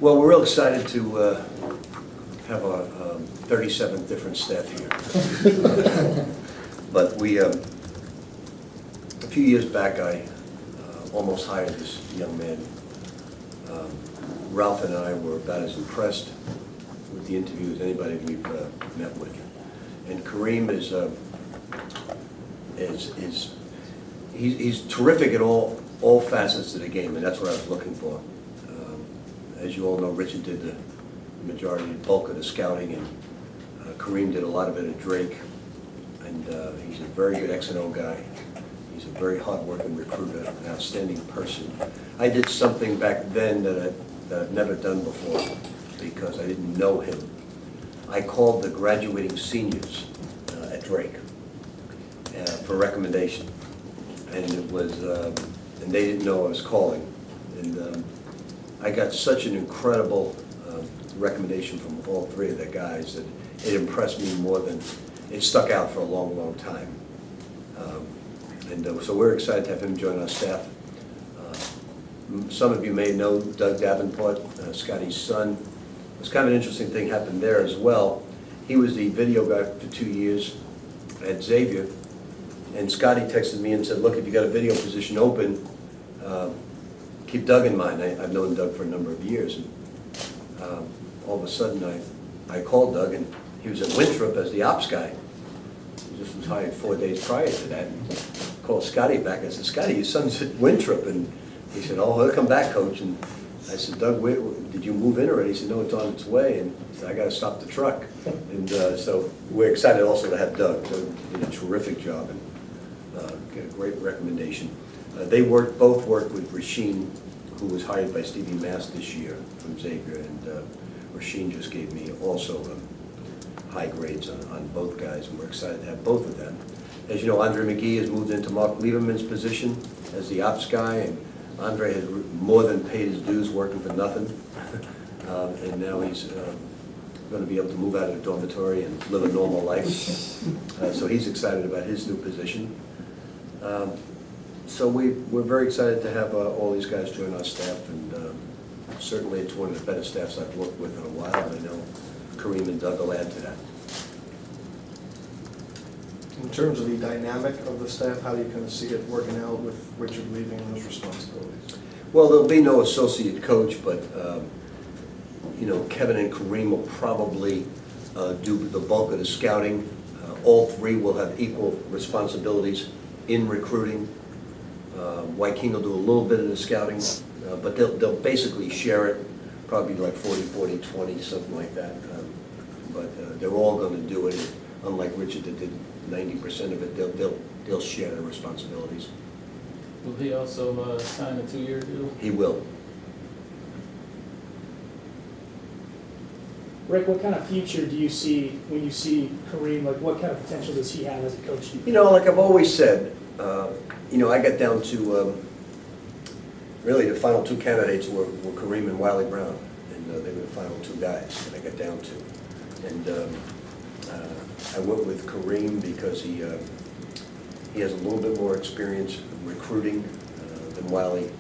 Well, we're real excited to have our 37th different staff here. But we, a few years back, I almost hired this young man. Ralph and I were about as impressed with the interview as anybody we've met with. And Kareem he's terrific at all facets of the game, and that's what I was looking for. As you all know, Richard did the majority, bulk of the scouting, and Kareem did a lot of it at Drake. And he's a very good X&O guy. He's a very hard-working recruiter, an outstanding person. I did something back then that I've never done before because I didn't know him. I called the graduating seniors at Drake for recommendation, and it was, and they didn't know I was calling, and I got such an incredible recommendation from all three of the guys that it impressed me more than it stuck out for a long, long time. So we're excited to have him join our staff. Some of you may know Doug Davenport, Scotty's son. It's kind of an interesting thing happened there as well. He was the video guy for 2 years at Xavier, and Scotty texted me and said, look, if you got a video position open, keep Doug in mind. I've known Doug for a number of years. And, all of a sudden, I called Doug, and he was at Winthrop as the ops guy. He just was hired 4 days prior to that. I called Scotty back. I said, Scotty, your son's at Winthrop. And he said, oh, he'll come back, coach. And I said, Doug, did you move in already? He said, no, it's on its way. And he said, I got to stop the truck. And so we're excited also to have Doug. Doug did a terrific job and get a great recommendation. They both worked with Rasheen, who was hired by Stevie Mass this year from Xavier. And Rasheen just gave me also high grades on both guys, and we're excited to have both of them. As you know, Andre McGee has moved into Mark Lieberman's position as the ops guy, and Andre has more than paid his dues working for nothing. And now he's going to be able to move out of the dormitory and live a normal life. So he's excited about his new position. So we're very excited to have all these guys join our staff, and certainly it's one of the better staffs I've worked with in a while, and I know Kareem and Doug will add to that. In terms of the dynamic of the staff, how do you kind of see it working out with Richard leaving those responsibilities? Well, there'll be no associate coach, but you know, Kevin and Kareem will probably do the bulk of the scouting. All three will have equal responsibilities in recruiting. White King will do a little bit of the scouting, but they'll basically share it, probably like 40, 20, something like that. But they're all going to do it. Unlike Richard that did 90% of it, they'll share their responsibilities. Will he also sign a 2-year deal? He will. Rick, what kind of future do you see when you see Kareem? Like, what kind of potential does he have as a coach? You know, like I've always said, you know, I got down to really the final two candidates were Kareem and Wiley Brown, and they were the final two guys that I got down to. And I went with Kareem because he has a little bit more experience recruiting than Wiley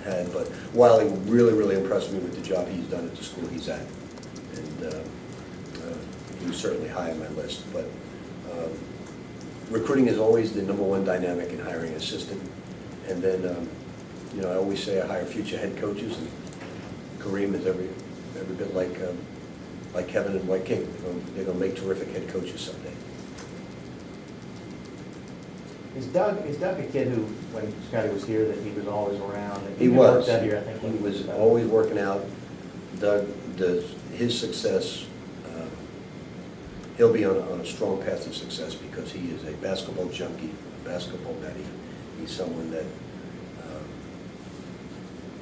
had, but Wiley really, really impressed me with the job he's done at the school he's at. And he was certainly high on my list. But recruiting is always the #1 dynamic in hiring an assistant. And then, you know, I always say I hire future head coaches, and Kareem is every bit like Kevin and White King. They're going to make terrific head coaches someday. Is Doug a kid who, when Scotty was here, that he was always around? He was. Out here, I think, he was always working out. Doug does his success. He'll be on a strong path of success because he is a basketball junkie, a basketball nutty. He's someone that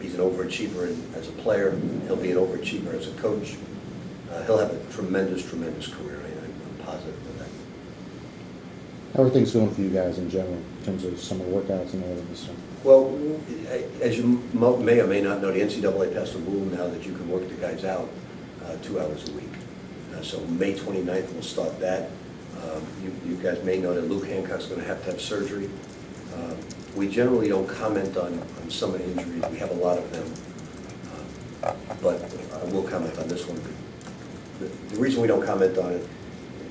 he's an overachiever as a player. He'll be an overachiever as a coach. He'll have a tremendous, tremendous career. I'm positive of that. How are things going for you guys in general in terms of summer workouts and all of this stuff? Well, as you may or may not know, the NCAA passed a rule now that you can work the guys out 2 hours a week. So May 29th we'll start that. You guys may know that Luke Hancock's going to have surgery. We generally don't comment on summer injuries. We have a lot of them. but I will comment on this one. The reason we don't comment on it,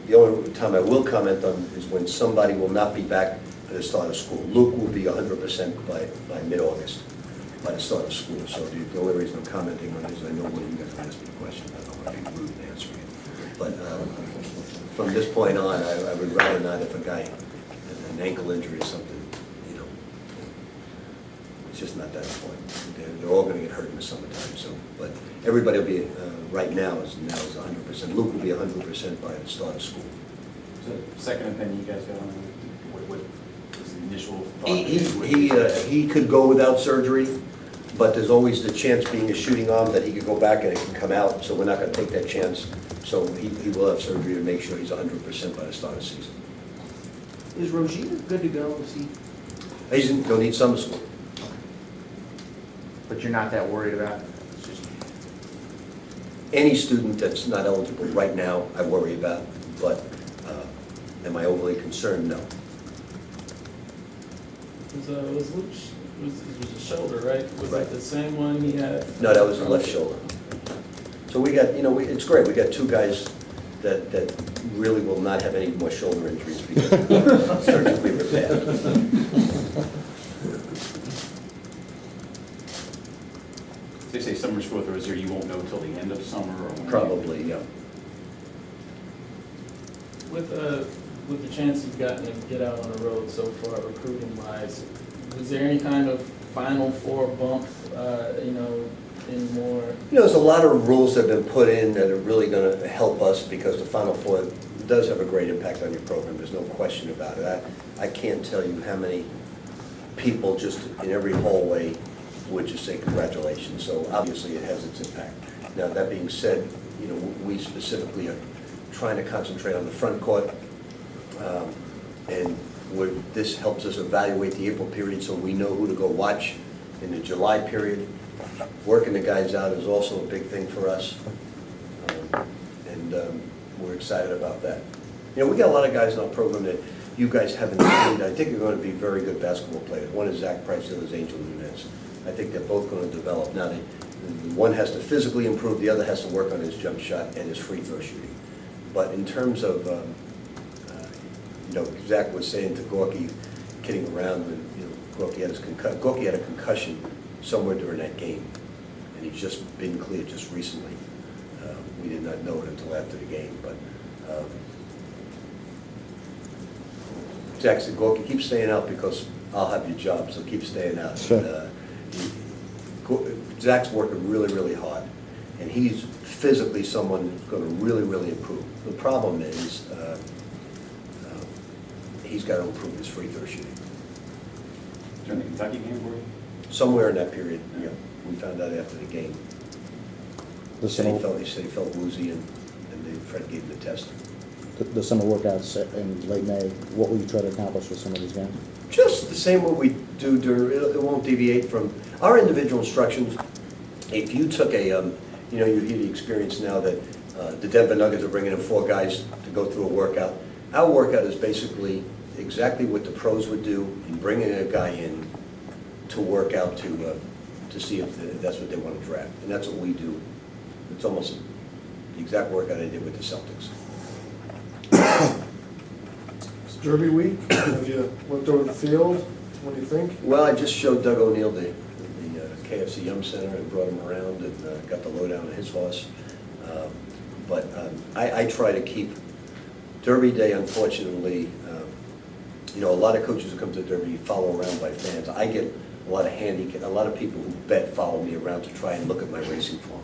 the only time I will comment on is when somebody will not be back at the start of school. Luke will be 100% by mid-August, by the start of school. So the only reason I'm commenting on it is I know one of you guys will ask me a question. I don't want to be rude in answering it. But from this point on, I would rather not, if a guy has an ankle injury or something, you know, it's just not that important. They're all going to get hurt in the summertime. So, but everybody will be right now is 100%. Luke will be 100% by the start of school. So, second opinion you guys got on what was the initial thought? He could go without surgery, but there's always the chance, being a shooting arm, that he could go back and it can come out. So we're not going to take that chance. So he will have surgery to make sure he's 100% by the start of the season. Is Rogina good to go? Is he? He's going to need summer school. But you're not that worried about it? It's just, Any student that's not eligible right now, I worry about, but am I overly concerned? No. Was Luke's, it was a shoulder, right? Was Right. it the same one he had? No, that was the left shoulder. So we got, you know, it's great. We got two guys that really will not have any more shoulder injuries because surgically repaired. They say summer school, or is there, you won't know till the end of summer or when? Probably, yeah. With the chance you've gotten to get out on the road so far, recruiting wise, was there any kind of Final Four bump, you know, in more? You know, there's a lot of rules that have been put in that are really going to help us because the Final Four does have a great impact on your program. There's no question about it. I can't tell you how many people just in every hallway would just say congratulations. So obviously it has its impact. Now, that being said, you know, we specifically are trying to concentrate on the front court. And this helps us evaluate the April period so we know who to go watch in the July period. Working the guys out is also a big thing for us. And we're excited about that. You know, we got a lot of guys in our program that you guys haven't seen. I think they're going to be very good basketball players. One is Zach Price, the other is Angel Nunez. I think they're both going to develop. Now, one has to physically improve, the other has to work on his jump shot and his free throw shooting. But in terms of, you know, Zach was saying to Gorky, kidding around, when, you know, Gorky had a concussion somewhere during that game, and he's just been cleared just recently. We did not know it until after the game, but Zach said, Gorky, keep staying out because I'll have your job, so keep staying out. Sure. Zach's working really, really hard, and he's physically someone who's going to really, really improve. The problem is he's got to improve his free throw shooting. During the Kentucky game, were you? Somewhere in that period, yeah, we found out after the game. The He said he summer, felt woozy, and Fred gave him the test. the summer workouts in late May, what will you try to accomplish with some of these guys? Just the same what we do during, it won't deviate from our individual instructions. If you took a, you know, you hear the experience now that the Denver Nuggets are bringing in 4 guys to go through a workout. Our workout is basically exactly what the pros would do in bringing a guy in to work out to see if that's what they want to draft. And that's what we do. It's almost the exact workout I did with the Celtics. It's Derby week. Have you looked over the field? What do you think? Well, I just showed Doug O'Neill the KFC Yum Center and brought him around and got the lowdown on his horse. But I try to keep Derby Day, unfortunately, you know, a lot of coaches who come to Derby follow around by fans. I get a lot of people who bet follow me around to try and look at my racing form.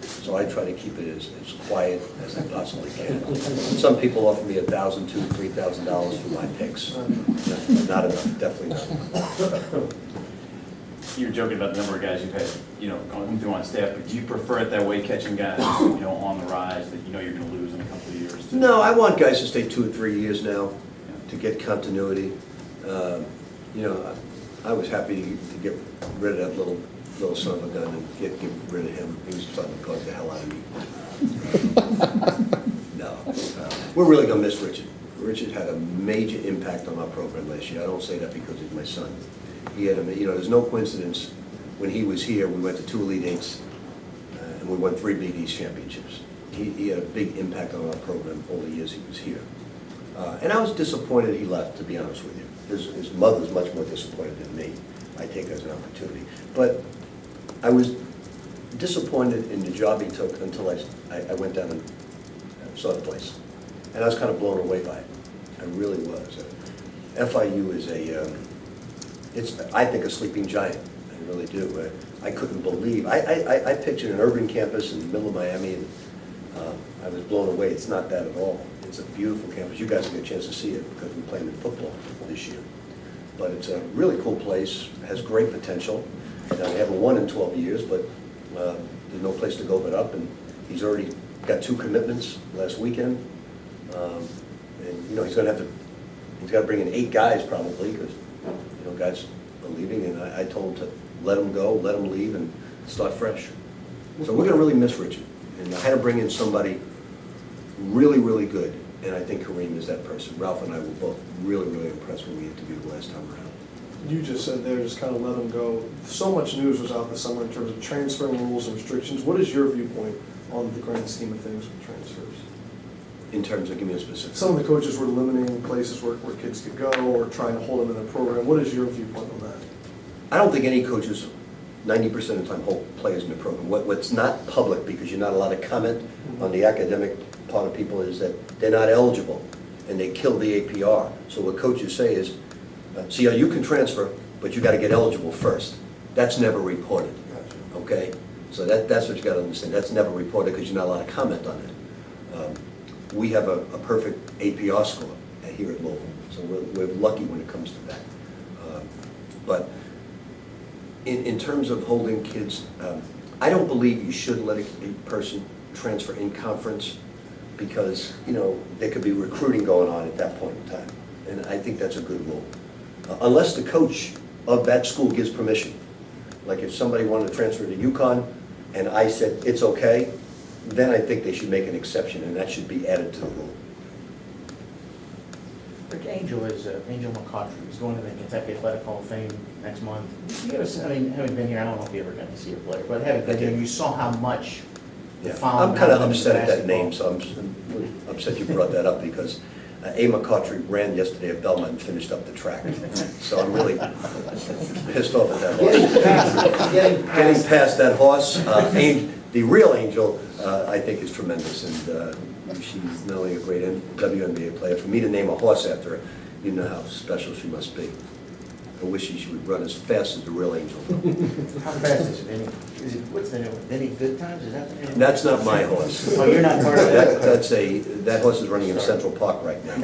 So I try to keep it as quiet as I possibly can. Some people offer me $1,000, $2,000, $3,000 for my picks. Not enough, definitely not enough. You're joking about the number of guys you've had, you know, going through on staff, but do you prefer it that way, catching guys, you know, on the rise that you know you're going to lose in a couple of years? No, I want guys to stay 2 or 3 years now to get continuity. You know, I was happy to get rid of that little son of a gun and get rid of him. He was starting to bug the hell out of me. No, we're really going to miss Richard. Richard had a major impact on our program last year. I don't say that because he's my son. He had you know, there's no coincidence. When he was here, we went to 2 Elite Eights and we won 3 Big East championships. He had a big impact on our program all the years he was here. And I was disappointed he left, to be honest with you. His mother's much more disappointed than me. I take it as an opportunity. But I was disappointed in the job he took until I went down and saw the place. And I was kind of blown away by it. I really was. FIU is it's, I think, a sleeping giant. I really do. I couldn't believe. I pictured an urban campus in the middle of Miami, and I was blown away. It's not that at all. It's a beautiful campus. You guys will get a chance to see it because we're playing in football this year. But it's a really cool place, has great potential. Now, we haven't won in 12 years, but there's no place to go but up, and he's already got 2 commitments last weekend. And, you know, he's got to bring in 8 guys probably, because, you know, guys are leaving, and I told him to let him go, let him leave, and start fresh. So we're going to really miss Richard. And I had to bring in somebody really, really good, and I think Kareem is that person. Ralph and I were both really, really impressed when we interviewed last time around. You just said there, just kind of let him go. So much news was out this summer in terms of transferring rules and restrictions. What is your viewpoint on the grand scheme of things with transfers? In terms of, give me a specific. Some of the coaches were limiting places where kids could go or trying to hold them in their program. What is your viewpoint on that? I don't think any coaches 90% of the time hold players in the program. What's not public, because you're not allowed to comment on the academic part of people, is that they're not eligible and they kill the APR. So what coaches say is, see, you can transfer, but you got to get eligible first. That's never reported, okay? So that's what you got to understand. That's never reported because you're not allowed to comment on it. We have a perfect APR score here at Louisville, so we're lucky when it comes to that. But in terms of holding kids, I don't believe you should let a person transfer in conference, because, you know, there could be recruiting going on at that point in time. And I think that's a good rule. Unless the coach of that school gives permission. Like if somebody wanted to transfer to UConn and I said it's okay, then I think they should make an exception, and that should be added to the rule. Rick, Angel McCautry is going to the Kentucky Athletic Hall of Fame next month. You ever, I mean, having been here, I don't know if you ever got to see her play, but having been here, you saw how much the I'm kind of upset at that name, so I'm upset you brought that up, because A. McCautry ran yesterday at Belmont and finished up the track. So I'm really pissed off at that horse. Getting past that horse, the real Angel, I think is tremendous, and she's not only a great WNBA player. For me to name a horse after her, you know how special she must be. I wish she would run as fast as the real Angel. How fast is it? What's the name? Any Good Times? Is that the name? That's not my horse. Oh, you're not part of that? That horse is running in Central Park right now.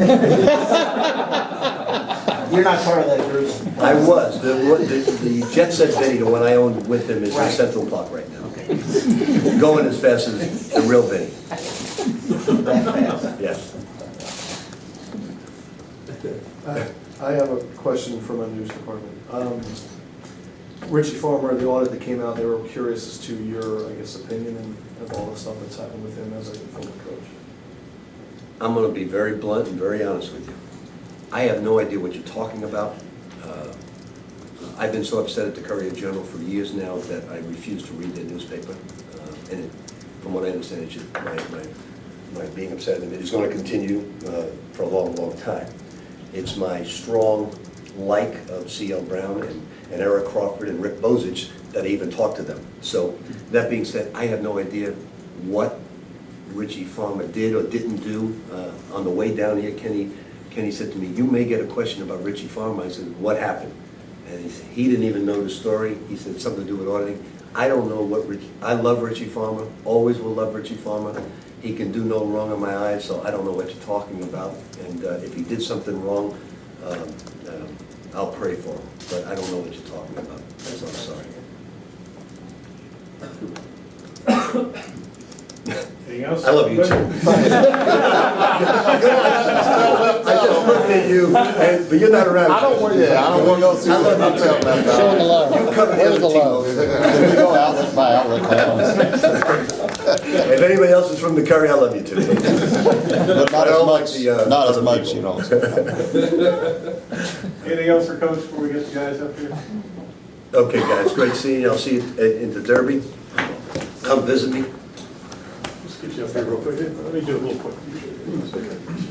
You're not part of that group? I was. The Jet Set Vinny, the one I owned with him, is in Central Park right now. Okay. Going as fast as the real Vinny. That fast? Yes. I have a question from our news department. Richie Farmer, the audit that came out, they were curious as to your, I guess, opinion of all the stuff that's happened with him as a former coach. I'm going to be very blunt and very honest with you. I have no idea what you're talking about. I've been so upset at the Courier-Journal for years now that I refuse to read their newspaper. And from what I understand, it's just my being upset at them is going to continue for a long, long time. It's my strong like of C.L. Brown and Eric Crawford and Rick Bozich that I even talked to them. So that being said, I have no idea what Richie Farmer did or didn't do. On the way down here, Kenny said to me, "You may get a question about Richie Farmer." I said, "What happened?" And he said, he didn't even know the story. He said something to do with auditing. I don't know what I love Richie Farmer, always will love Richie Farmer. He can do no wrong in my eyes, so I don't know what you're talking about. And if he did something wrong, I'll pray for him. But I don't know what you're talking about, so I'm sorry. Anything else? I love you too. I just looked at you, but you're not around. I don't want to go see what I'm telling about. Showing the love. You cover the Where's other the love? team. We go outlet by outlet. If anybody else is from the Curry, I love you too. But not I don't like as the, much, not as other much, people. you know. Anything else for Coach before we get the guys up here? Okay, guys, great seeing you. I'll see you into Derby. come visit me. Let's get you up here real quick. Let me do a little quick.